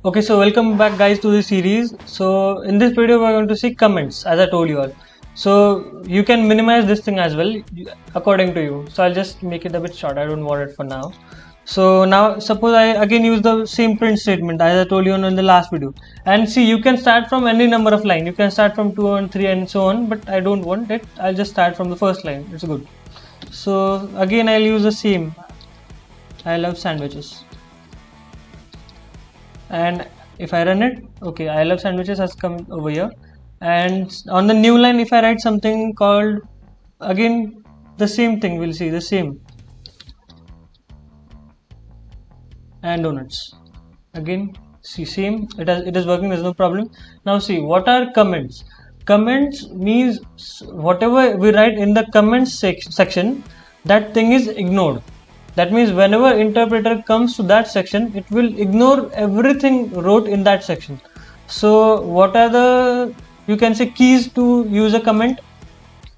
Okay, so welcome back guys to the series. So in this video we're going to see comments as I told you all. So you can minimize this thing as well according to you. So I'll just make it a bit short. I don't want it for now. So now suppose I again use the same print statement as I told you in the last video. And see, you can start from any number of line. You can start from 2 and 3 and so on, but I don't want it. I'll just start from the first line. It's good. So again I'll use the same. I love sandwiches. And if I run it, okay, I love sandwiches has come over here. And on the new line, if I write something called, again the same thing, we'll see the same, and donuts. Again, see, same, it is working, there's no problem. Now see, what are comments? Comments means whatever we write in the comments section, that thing is ignored. That means whenever interpreter comes to that section, it will ignore everything wrote in that section. So what are the, you can say, keys to use a comment?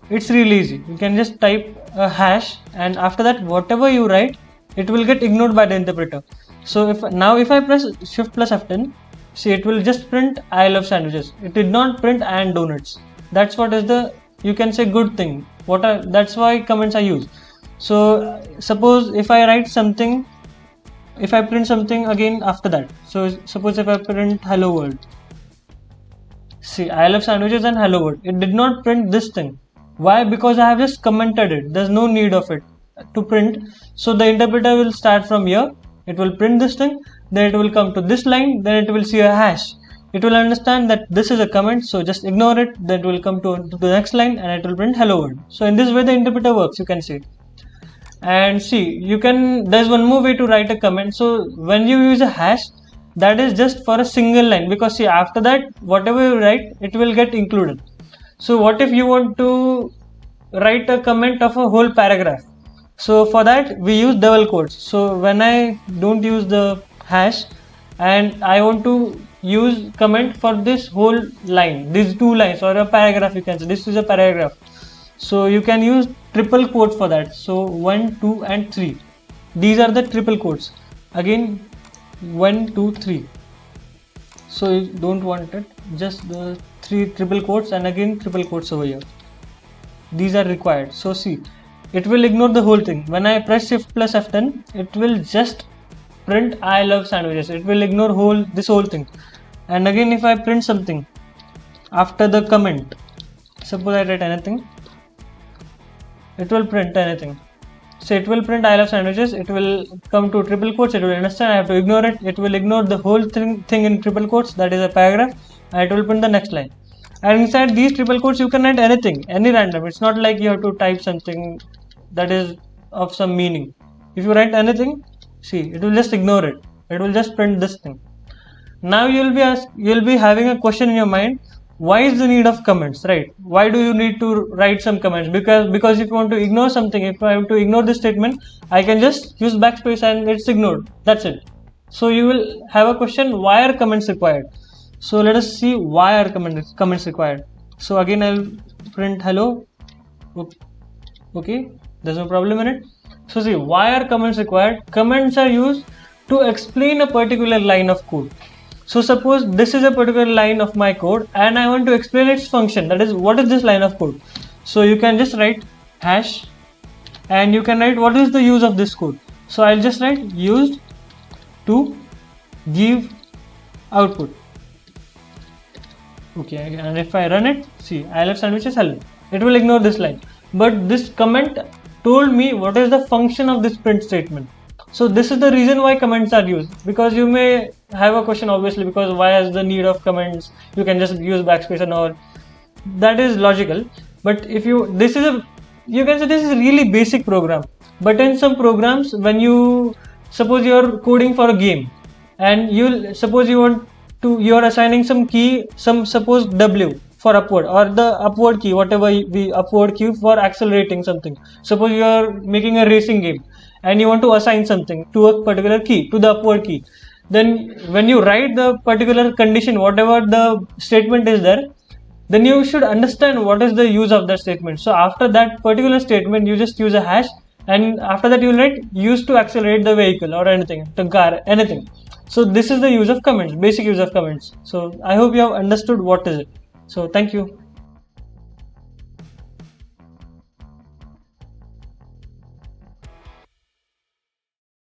It's really easy. You can just type a hash, and after that whatever you write, it will get ignored by the interpreter. So if I press shift plus F10, see, it will just print I love sandwiches. It did not print and donuts. That's what is the, you can say, good thing. That's why comments are used. So suppose if I write something, if I print something again after that, so suppose if I print hello world, see, I love sandwiches and hello world, it did not print this thing. Why? Because I have just commented it. There's no need of it to print. So the interpreter will start from here, it will print this thing, then it will come to this line, then it will see a hash. It will understand that this is a comment, so just ignore it, then it will come to the next line and it will print hello world. So in this way the interpreter works, you can see. And see, there's one more way to write a comment. So when you use a hash, that is just for a single line, because see, after that whatever you write, it will get included. So what if you want to write a comment of a whole paragraph? So for that we use double quotes. So when I don't use the hash and I want to use comment for this whole line, these two lines, or a paragraph, you can say this is a paragraph, so you can use triple quotes for that. So 1, 2 and 3, these are the triple quotes. Again 1, 2, 3. So you don't want it, just the 3 triple quotes and again triple quotes over here. These are required. So see, it will ignore the whole thing. When I press shift plus F10, it will just print I love sandwiches. It will ignore this whole thing. And again if I print something after the comment, suppose I write anything, it will print anything. So it will print I love sandwiches, it will come to triple quotes, it will understand I have to ignore it, it will ignore the whole thing in triple quotes, that is a paragraph, and it will print the next line. And inside these triple quotes you can write anything, any random. It's not like you have to type something that is of some meaning. If you write anything, see, it will just ignore it, it will just print this thing. Now you'll be having a question in your mind, why is the need of comments, right? Why do you need to write some comments? Because if you want to ignore something, if I have to ignore this statement, I can just use backspace and it's ignored. That's it. So you will have a question, why are comments required? So let us see why are comments required. So again I'll print hello. Okay, there's no problem in it. So see, why are comments required? Comments are used to explain a particular line of code. So suppose this is a particular line of my code and I want to explain its function, that is, what is this line of code? So you can just write hash and you can write what is the use of this code. So I'll just write used to give output. Okay, and if I run it, see, I love sandwiches, hello. It will ignore this line. But this comment told me what is the function of this print statement. So this is the reason why comments are used, because you may have a question obviously, because why is the need of comments? You can just use backspace and all. That is logical. But if you can say this is a really basic program. But in some programs, when you suppose you are coding for a game and you are assigning some key, suppose W for upward, or the upward key, whatever the upward key for accelerating something. Suppose you are making a racing game and you want to assign something to a particular key, to the upward key. Then when you write the particular condition, whatever the statement is there, then you should understand what is the use of that statement. So after that particular statement, you just use a hash and after that you will write used to accelerate the vehicle or anything, the car, anything. So this is the use of comments, basic use of comments. So I hope you have understood what is it. So thank you.